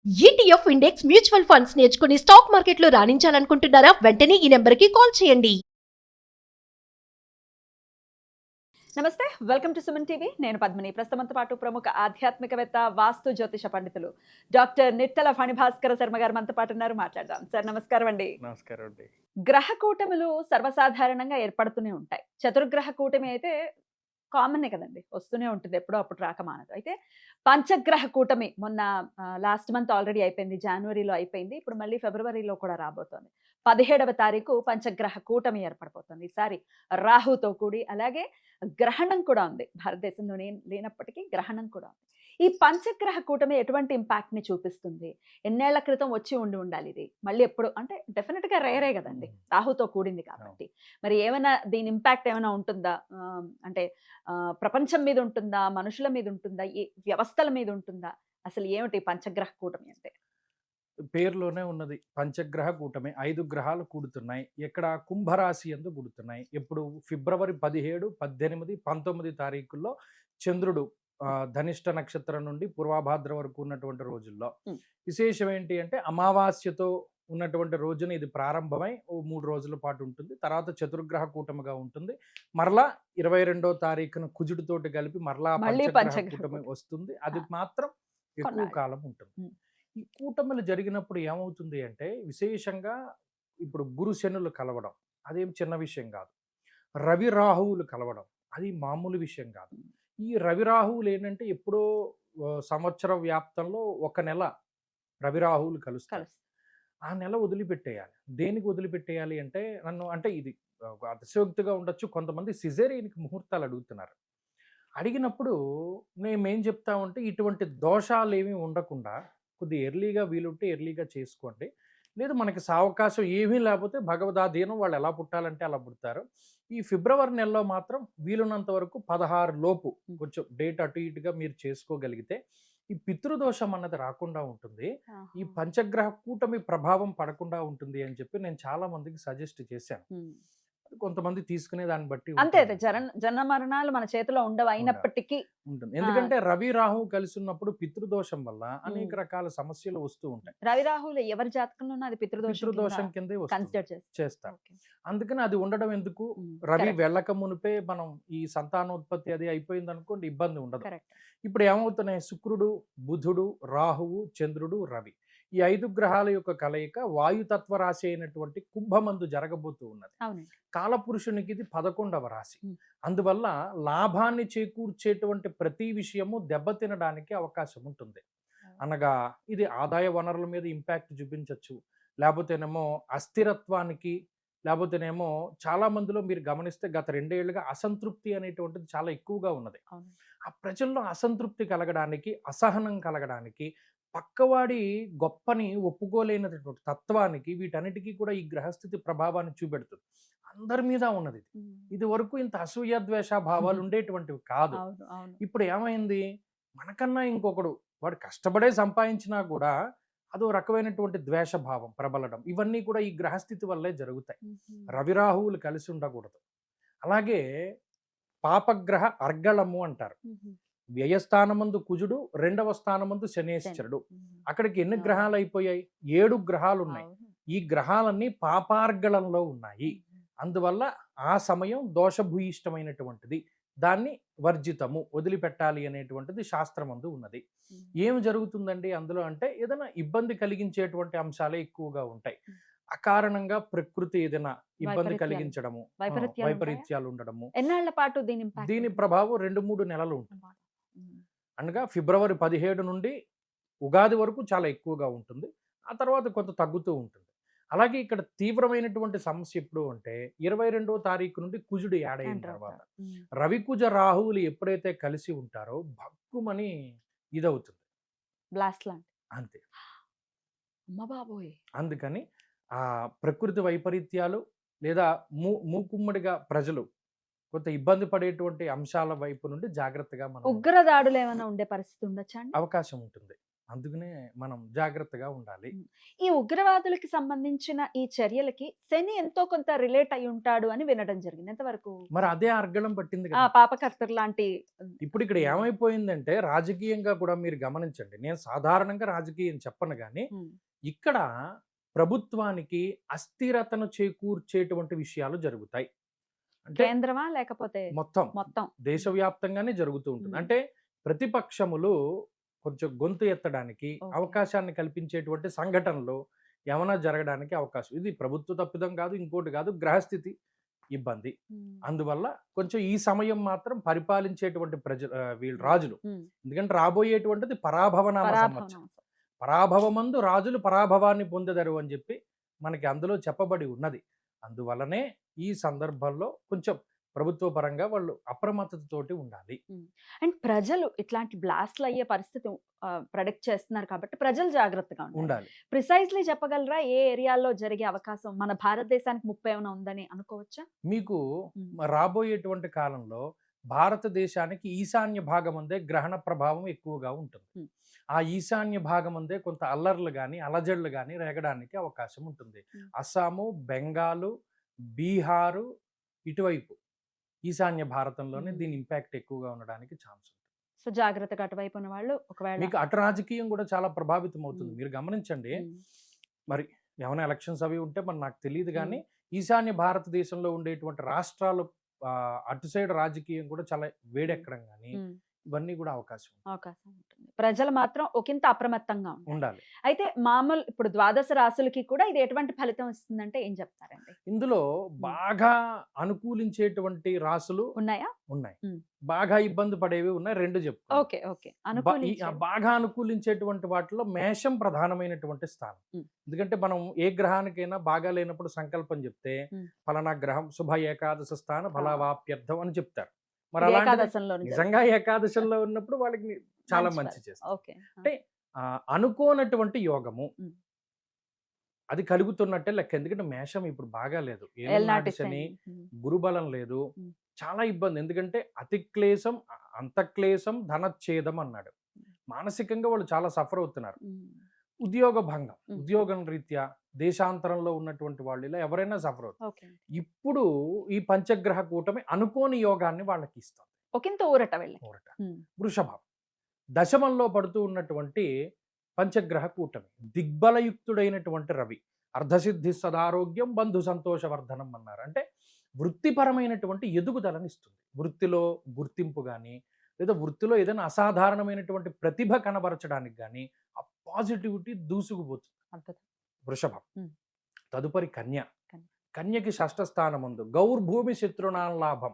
ETF index mutual funds నేర్చుకుని stock మార్కెట్లో రాణించాలనుకుంటున్నారా? వెంటనే ఈ నెంబర్కి కాల్ చేయండి. నమస్తే, వెల్కమ్ టు సుమన్ టీవీ. నేను పద్మిని. ప్రస్తుతంతో పాటు ప్రముఖ ఆధ్యాత్మికవేత్త, వాస్తు జ్యోతిష పండితులు డాక్టర్ నిట్టల ఫణిభాస్కర శర్మ గారు మనతో పాటు ఉన్నారు. మాట్లాడదాం. సార్ నమస్కారం అండి. నమస్కారం అండి. గ్రహ కూటములు సర్వసాధారణంగా ఏర్పడుతూనే ఉంటాయి. చతుర్గ్రహ కూటమి అయితే కామనే కదండి, వస్తూనే ఉంటుంది, ఎప్పుడో అప్పుడు రాక మానదు. అయితే పంచగ్రహ కూటమి మొన్న లాస్ట్ మంత్ ఆల్రెడీ అయిపోయింది, జనవరిలో అయిపోయింది. ఇప్పుడు మళ్ళీ ఫిబ్రవరిలో కూడా రాబోతోంది. 17వ తారీఖు పంచగ్రహ కూటమి ఏర్పడిపోతుంది. ఈసారి రాహుతో కూడి, అలాగే గ్రహణం కూడా ఉంది. భారతదేశంలో లేనప్పటికీ గ్రహణం కూడా ఉంది. ఈ పంచగ్రహ కూటమి ఎటువంటి ఇంపాక్ట్ ని చూపిస్తుంది? ఎన్నేళ్ల క్రితం వచ్చి ఉండాలి ఇది, మళ్ళీ ఎప్పుడు అంటే డెఫినెట్ గా రేరే కదండి, రాహుతో కూడింది కాబట్టి. మరి ఏమైనా దీని ఇంపాక్ట్ ఏమైనా ఉంటుందా? అంటే ప్రపంచం మీద ఉంటుందా, మనుషుల మీద ఉంటుందా, ఈ వ్యవస్థల మీద ఉంటుందా? అసలు ఏమిటి పంచగ్రహ కూటమి అంటే? పేరులోనే ఉన్నది పంచగ్రహ కూటమి. 5 గ్రహాలు కూడుతున్నాయి. ఇక్కడ కుంభరాశి యందు కూడుతున్నాయి. ఇప్పుడు ఫిబ్రవరి 17, 18, 19 తారీఖుల్లో చంద్రుడు ధనిష్ట నక్షత్రం నుండి పూర్వభాద్ర వరకు ఉన్నటువంటి రోజుల్లో విశేషం ఏంటి అంటే, అమావాస్యతో ఉన్నటువంటి రోజున ఇది ప్రారంభమై 3 రోజుల పాటు ఉంటుంది. తర్వాత చతుర్గ్రహ కూటమిగా ఉంటుంది. మరలా 22వ తారీఖున కుజుడితోటి కలిపి మరలా పంచగ్రహ కూటమి వస్తుంది. అది మాత్రం ఎక్కువ కాలం ఉంటుంది. ఈ కూటములు జరిగినప్పుడు ఏమవుతుంది అంటే, విశేషంగా ఇప్పుడు గురు శనులు కలవడం అదేం చిన్న విషయం కాదు. రవి రాహువులు కలవడం అది మామూలు విషయం కాదు. ఈ రవి రాహువులు ఏంటంటే, ఎప్పుడో సంవత్సర వ్యాప్తంలో ఒక నెల రవి రాహువులు కలుస్తారు. ఆ నెల వదిలిపెట్టేయాలి. దేనికి వదిలిపెట్టేయాలి అంటే, అంటే ఇది అతిశయోక్తిగా ఉండొచ్చు, కొంతమంది సిజేరియన్కి ముహూర్తాలు అడుగుతున్నారు. అడిగినప్పుడు మేమేం చెప్తామంటే, ఇటువంటి దోషాలు ఏమీ ఉండకుండా కొద్దిగా ఎర్లీగా వీలుంటే ఎర్లీగా చేసుకోండి. లేదు మనకి సావకాశం ఏమీ లేకపోతే భగవదాధీనం, వాళ్ళు ఎలా పుట్టాలంటే అలా పుడతారు. ఈ ఫిబ్రవరి నెలలో మాత్రం వీలున్నంత వరకు 16 లోపు కొంచెం డేట్ అటు ఇటుగా మీరు చేసుకోగలిగితే ఈ పితృదోషం అన్నది రాకుండా ఉంటుంది. ఈ పంచగ్రహ కూటమి ప్రభావం పడకుండా ఉంటుంది అని చెప్పి నేను చాలా మందికి సజెస్ట్ చేశాను. కొంతమంది తీసుకునే దాన్ని బట్టి అంతే, జన మరణాలు మన చేతిలో ఉండవు, అయినప్పటికీ ఉంటుంది. ఎందుకంటే రవి రాహు కలిసి ఉన్నప్పుడు పితృదోషం వల్ల అనేక రకాల సమస్యలు వస్తూ ఉంటాయి. రవి రాహులు ఎవరి జాతకంలో అది పితృదోషం కిందే చేస్తారు. అందుకని అది ఉండడం ఎందుకు? రవి వెళ్ళక మునిపే మనం ఈ సంతానోత్పత్తి అది అయిపోయింది అనుకోండి, ఇబ్బంది ఉండదు. ఇప్పుడు ఏమవుతున్నాయి? శుక్రుడు, బుధుడు, రాహువు, చంద్రుడు, రవి, ఈ 5 గ్రహాల యొక్క కలయిక వాయుతత్వ రాశి అయినటువంటి కుంభమందు జరగబోతూ ఉన్నది. కాలపురుషునికి ఇది 11వ రాశి. అందువల్ల లాభాన్ని చేకూర్చేటువంటి ప్రతి విషయము దెబ్బతినడానికి అవకాశం ఉంటుంది. అనగా ఇది ఆదాయ వనరుల మీద ఇంపాక్ట్ చూపించవచ్చు, లేకపోతేనేమో అస్థిరత్వానికి, లేకపోతేనేమో చాలా మందిలో మీరు గమనిస్తే గత 2 ఏళ్లుగా అసంతృప్తి అనేటువంటిది చాలా ఎక్కువగా ఉన్నది. ఆ ప్రజల్లో అసంతృప్తి కలగడానికి, అసహనం కలగడానికి, పక్కవాడి గొప్పని ఒప్పుకోలేనటువంటి తత్వానికి, వీటన్నిటికీ కూడా ఈ గ్రహస్థితి ప్రభావాన్ని చూపెడుతుంది. అందరి మీద ఉన్నది. ఇది వరకు ఇంత అసూయ ద్వేష భావాలు ఉండేటువంటివి కాదు. ఇప్పుడు ఏమైంది? మనకన్నా ఇంకొకడు వాడు కష్టపడే సంపాదించినా కూడా అదో రకమైనటువంటి ద్వేష భావం ప్రబలడం, ఇవన్నీ కూడా ఈ గ్రహస్థితి వల్లే జరుగుతాయి. రవిరాహువులు కలిసి ఉండకూడదు. అలాగే పాపగ్రహ అర్గళము అంటారు. వ్యయస్థానమందు కుజుడు, 2వ స్థానమందు శనేశ్వరుడు. అక్కడికి ఎన్ని గ్రహాలు అయిపోయాయి? 7 గ్రహాలు ఉన్నాయి. ఈ గ్రహాలన్నీ పాపార్గళంలో ఉన్నాయి. అందువల్ల ఆ సమయం దోషభూయిష్టమైనటువంటిది. దాన్ని వర్జితము, వదిలిపెట్టాలి అనేటువంటిది శాస్త్రమందు ఉన్నది. ఏమి జరుగుతుందండి అందులో అంటే, ఏదైనా ఇబ్బంది కలిగించేటువంటి అంశాలే ఎక్కువగా ఉంటాయి. అకారణంగా ప్రకృతి ఏదైనా ఇబ్బంది కలిగించడము, వైపరీత్యాలు ఉండడము. ఎన్నాళ్ల పాటు దీని ప్రభావం 2-3 నెలలు ఉంటుంది. అనగా ఫిబ్రవరి 17 నుండి ఉగాది వరకు చాలా ఎక్కువగా ఉంటుంది. ఆ తర్వాత కొంత తగ్గుతూ ఉంటుంది. అలాగే ఇక్కడ తీవ్రమైనటువంటి సమస్య ఎప్పుడు అంటే, 22వ తారీఖు నుండి కుజుడు యాడ్ అయిన తర్వాత రవికుజ రాహువులు ఎప్పుడైతే కలిసి ఉంటారో భక్కుమని ఇదవుతుంది, అంతే. అందుకని ఆ ప్రకృతి వైపరీత్యాలు లేదా మూకుమ్మడిగా ప్రజలు కొంత ఇబ్బంది పడేటువంటి అంశాల వైపు నుండి జాగ్రత్తగా మనం ఉగ్రదాడులు ఏమైనా ఉండే పరిస్థితి ఉండొచ్చా? అవకాశం ఉంటుంది. అందుకనే మనం జాగ్రత్తగా ఉండాలి. ఈ ఉగ్రవాదులకి సంబంధించిన ఈ చర్యలకి శని ఎంతో కొంత రిలేట్ అయి ఉంటాడు అని వినడం జరిగింది. ఎంతవరకు? మరి అదే అర్గళం పట్టింది ఆ కదా. పాపకర్తర్ లాంటి ఇప్పుడు ఇక్కడ ఏమైపోయిందంటే రాజకీయంగా కూడా మీరు గమనించండి. నేను సాధారణంగా రాజకీయం చెప్పను కానీ ఇక్కడ ప్రభుత్వానికి అస్థిరతను చేకూర్చేటువంటి విషయాలు జరుగుతాయి. అంటే కేంద్రమా లేకపోతే మొత్తం దేశవ్యాప్తంగానే జరుగుతూ ఉంటుంది. అంటే ప్రతిపక్షములు కొంచెం గొంతు ఎత్తడానికి అవకాశాన్ని కల్పించేటువంటి సంఘటనలు ఏమైనా జరగడానికి అవకాశం. ఇది ప్రభుత్వ తప్పిదం కాదు, ఇంకోటి కాదు, గ్రహస్థితి ఇబ్బంది. అందువల్ల కొంచెం ఈ సమయం మాత్రం పరిపాలించేటువంటి వీళ్ళు రాజులు, ఎందుకంటే రాబోయేటువంటిది పరాభవనామ సంవత్సరం. పరాభవమందు రాజులు పరాభవాన్ని పొందెదరు అని చెప్పి మనకి అందులో చెప్పబడి ఉన్నది. అందువల్లనే ఈ సందర్భంలో కొంచెం ప్రభుత్వ పరంగా వాళ్ళు అప్రమత్తతోటి ఉండాలి. అండ్ ప్రజలు ఇట్లాంటి బ్లాస్ట్లు అయ్యే పరిస్థితి ప్రెడిక్ట్ చేస్తున్నారు కాబట్టి ప్రజలు జాగ్రత్తగా ఉండాలి. ప్రిసైజ్లీ చెప్పగలరా ఏ ఏరియాలో జరిగే అవకాశం మన భారతదేశానికి ముప్పై ఏమైనా ఉందని అనుకోవచ్చా? మీకు రాబోయేటువంటి కాలంలో భారతదేశానికి ఈశాన్య భాగం అందే గ్రహణ ప్రభావం ఎక్కువగా ఉంటుంది. ఆ ఈశాన్య భాగం అందే కొంత అల్లర్లు కానీ అలజడులు కానీ రేగడానికి అవకాశం ఉంటుంది. అస్సాము, బెంగాలు, బీహారు ఇటువైపు ఈశాన్య భారతంలోనే దీని ఇంపాక్ట్ ఎక్కువగా ఉండడానికి ఛాన్స్ ఉంటుంది. సో జాగ్రత్తగా అటువైపు ఉన్న వాళ్ళు ఒకవేళ మీకు అటు రాజకీయం కూడా చాలా ప్రభావితం అవుతుంది. మీరు గమనించండి, మరి ఏమైనా ఎలక్షన్స్ అవి ఉంటే మరి నాకు తెలియదు కానీ ఈశాన్య భారతదేశంలో ఉండేటువంటి రాష్ట్రాలు అటు సైడ్ రాజకీయం కూడా చాలా వేడెక్కడం కానీ ఇవన్నీ కూడా అవకాశం ఉంటుంది. ప్రజలు మాత్రం ఒకంత అప్రమత్తంగా ఉండాలి. అయితే మామూలు ఇప్పుడు ద్వాదశ రాశులకి కూడా ఇది ఎటువంటి ఫలితం ఇస్తుందంటే ఏం చెప్తారండి? ఇందులో బాగా అనుకూలించేటువంటి రాశులు ఉన్నాయి. బాగా ఇబ్బంది పడేవి ఉన్నాయి. రెండు చెప్తాను. బాగా అనుకూలించేటువంటి వాటిలో మేషం ప్రధానమైనటువంటి స్థానం. ఎందుకంటే మనం ఏ గ్రహానికైనా బాగా లేనప్పుడు సంకల్పం చెప్తే ఫలానా గ్రహం శుభ ఏకాదశ స్థాన ఫలవాప్యర్థం అని చెప్తారు. మరి నిజంగా ఏకాదశంలో ఉన్నప్పుడు వాళ్ళకి చాలా మంచి చేస్తారు. అంటే అనుకోనటువంటి యోగము అది కలుగుతున్నట్టే లెక్క. ఎందుకంటే మేషం ఇప్పుడు బాగా లేదు, ఏనాటి శని, గురుబలం లేదు, చాలా ఇబ్బంది. ఎందుకంటే అతి క్లేశం అంతక్లేశం ధనచ్ఛేదం అన్నాడు. మానసికంగా వాళ్ళు చాలా సఫర్ అవుతున్నారు. ఉద్యోగ భంగం, ఉద్యోగం రీత్యా దేశాంతరంలో ఉన్నటువంటి వాళ్ళు ఇలా ఎవరైనా సఫర్ అవుతారు. ఇప్పుడు ఈ పంచగ్రహ కూటమి అనుకోని యోగాన్ని వాళ్ళకి ఇస్తుంది. ఊరట. వృషభం దశమంలో పడుతూ ఉన్నటువంటి పంచగ్రహ కూటమి, దిగ్బలయుక్తుడైనటువంటి రవి, అర్ధసిద్ధి సదారోగ్యం బంధు సంతోషవర్ధనం అన్నారు. అంటే వృత్తిపరమైనటువంటి ఎదుగుదలని ఇస్తుంది. వృత్తిలో గుర్తింపు కానీ లేదా వృత్తిలో ఏదైనా అసాధారణమైనటువంటి ప్రతిభ కనబరచడానికి కానీ ఆ పాజిటివిటీ దూసుకుపోతుంది. వృషభం. తదుపరి కన్య. కన్యకి షష్ఠ స్థానం ఉంది. గౌర్భూమి శత్రునాం లాభం.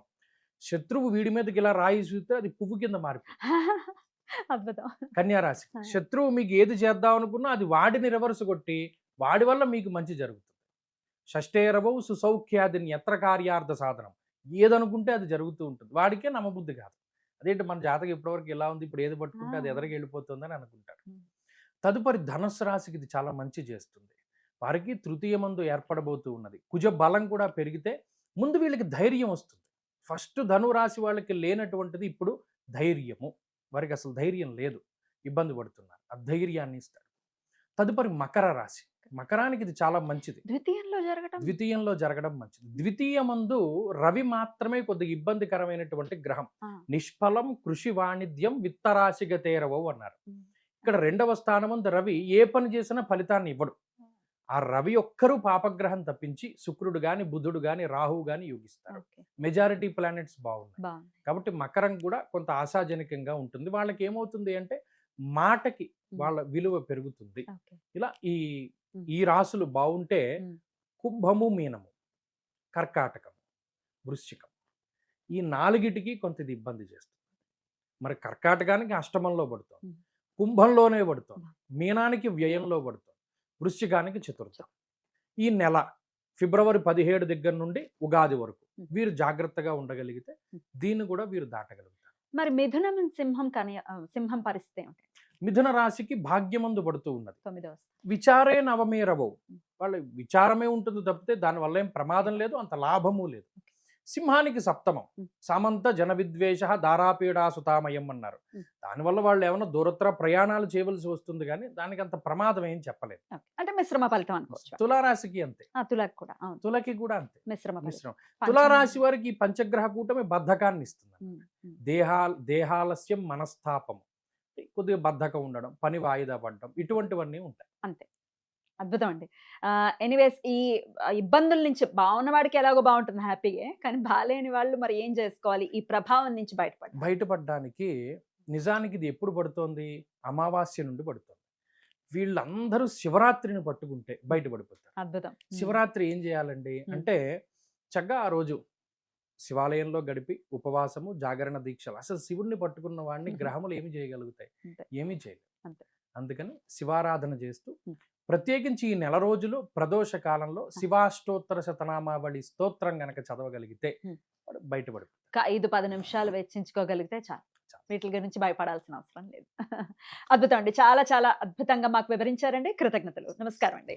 శత్రువు వీడి మీదకి ఇలా రాయి చూస్తే అది పువ్వు కింద మారిపోతుంది. కన్యారాశి. శత్రువు మీకు ఏది చేద్దాం అనుకున్నా అది వాడిని రివర్స్ కొట్టి వాడి వల్ల మీకు మంచి జరుగుతుంది. షష్ఠేరవౌ సుసౌఖ్యాదిని ఎత్ర కార్యార్థ సాధనం. ఏదనుకుంటే అది జరుగుతూ ఉంటుంది. వాడికే నమ్మబుద్ధి కాదు. అదేంటి మన జాతకం ఇప్పటివరకు ఎలా ఉంది, ఇప్పుడు ఏది పట్టుకుంటే అది ఎదరికి వెళ్ళిపోతుందని అనుకుంటారు. తదుపరి ధనుస్సు రాశికి ఇది చాలా మంచి చేస్తుంది. వారికి తృతీయమందు ఏర్పడబోతూ ఉన్నది. కుజ బలం కూడా పెరిగితే ముందు వీళ్ళకి ధైర్యం వస్తుంది. ఫస్ట్ ధనురాశి వాళ్ళకి లేనటువంటిది ఇప్పుడు ధైర్యము. వారికి అసలు ధైర్యం లేదు, ఇబ్బంది పడుతున్నారు. ఆ ధైర్యాన్ని ఇస్తాడు. తదుపరి మకర రాశి. మకరానికి ఇది చాలా మంచిది. ద్వితీయంలో జరగడం మంచిది. ద్వితీయమందు రవి మాత్రమే కొద్దిగా ఇబ్బందికరమైనటువంటి గ్రహం. నిష్ఫలం కృషి వాణిజ్యం విత్తరాశిగతేరవవు అన్నారు. ఇక్కడ రెండవ స్థానమందు రవి ఏ పని చేసినా ఫలితాన్ని ఇవ్వడు. ఆ రవి ఒక్కరు పాపగ్రహం తప్పించి శుక్రుడు గాని బుధుడు గాని రాహువు గాని యోగిస్తారు. మెజారిటీ ప్లానెట్స్ బాగున్నాయి కాబట్టి మకరం కూడా కొంత ఆశాజనకంగా ఉంటుంది. వాళ్ళకి ఏమవుతుంది అంటే మాటకి వాళ్ళ విలువ పెరుగుతుంది. ఇలా ఈ రాశులు బాగుంటే కుంభము, మీనము, కర్కాటకం, వృశ్చికం ఈ నాలుగిటికి కొంత ఇది ఇబ్బంది చేస్తుంది. మరి కర్కాటకానికి అష్టమంలో పడుతుంది, కుంభంలోనే పడుతుంది, మీనానికి వ్యయంలో పడుతుంది, వృశ్చికానికి చతుర్థం. ఈ నెల ఫిబ్రవరి 17 దగ్గర నుండి ఉగాది వరకు వీరు జాగ్రత్తగా ఉండగలిగితే దీన్ని కూడా వీరు దాటగలుగుతారు. మరి మిథునం, సింహం పరిస్థితి ఏమిటి? మిథున రాశికి భాగ్యమందు పడుతూ ఉన్నది. విచారే నవమేరవవు. వాళ్ళ విచారమే ఉంటుంది తప్పితే దానివల్ల ఏం ప్రమాదం లేదు, అంత లాభము లేదు. సింహానికి సప్తమం, ఉమ్. సామంత జన విద్వేష దారాపీడా సుతామయం అన్నారు. ఉమ్. దానివల్ల వాళ్ళు ఏమైనా దూరత్ర ప్రయాణాలు చేయవలసి వస్తుంది కానీ దానికి అంత ప్రమాదం ఏం చెప్పలేదు. Okay. అంటే మిశ్రమ ఫలితం అనుకోవచ్చు. తులారాశికి అంతే, తులకు కూడా అవును, తులకి కూడా అంతే మిశ్రమ ఫలితం. మిశ్రమం. పంచమ- తులారాశి వారికి ఈ పంచగ్రహ కూటమి బద్ధకాన్ని ఇస్తుంది. ఉమ్, ఉమ్. దేహాలస్యం మనస్తాపం, కొద్దిగా బద్ధకం ఉండడం, పని వాయిదా పడడం, ఇటువంటివన్నీ ఉంటాయి. అంతే, అద్భుతం అండి. ఎనీవేస్ ఈ ఇబ్బందుల నుంచి బాగున్న వాడికి ఎలాగో బాగుంటుంది హ్యాపీగా, కానీ బాలేని వాళ్ళు మరి ఏం చేసుకోవాలి ఈ ప్రభావం నుంచి బయటపడాలి? బయటపడడానికి నిజానికి ఇది ఎప్పుడు పడుతోంది? అమావాస్య నుండి పడుతుంది. వీళ్ళందరూ శివరాత్రిని పట్టుకుంటే బయటపడిపోతారు. అద్భుతం. ఉమ్. శివరాత్రి ఏం చేయాలండి అంటే చక్కగా ఆ రోజు శివాలయంలో గడిపి ఉపవాసము, జాగరణ దీక్షలు. అసలు శివుణ్ణి పట్టుకున్న వాడిని గ్రహములు ఏమి చేయగలుగుతాయి? అంతే. ఏమీ చేయలేవు. అంతే. అందుకని శివారాధన చేస్తూ ఉం. ప్రత్యేకించి ఈ నెల రోజులు ప్రదోష కాలంలో శివాష్టోత్తర శతనామావళి స్తోత్రం గనక చదవగలిగితే ఉం. వాడు బయటపడు. 5-10 నిమిషాలు వెచ్చించుకోగలిగితే చాలు, వీటి గురించి భయపడాల్సిన అవసరం లేదు. అద్భుతం అండి, చాలా చాలా అద్భుతంగా మాకు వివరించారండి. కృతజ్ఞతలు. నమస్కారం అండి.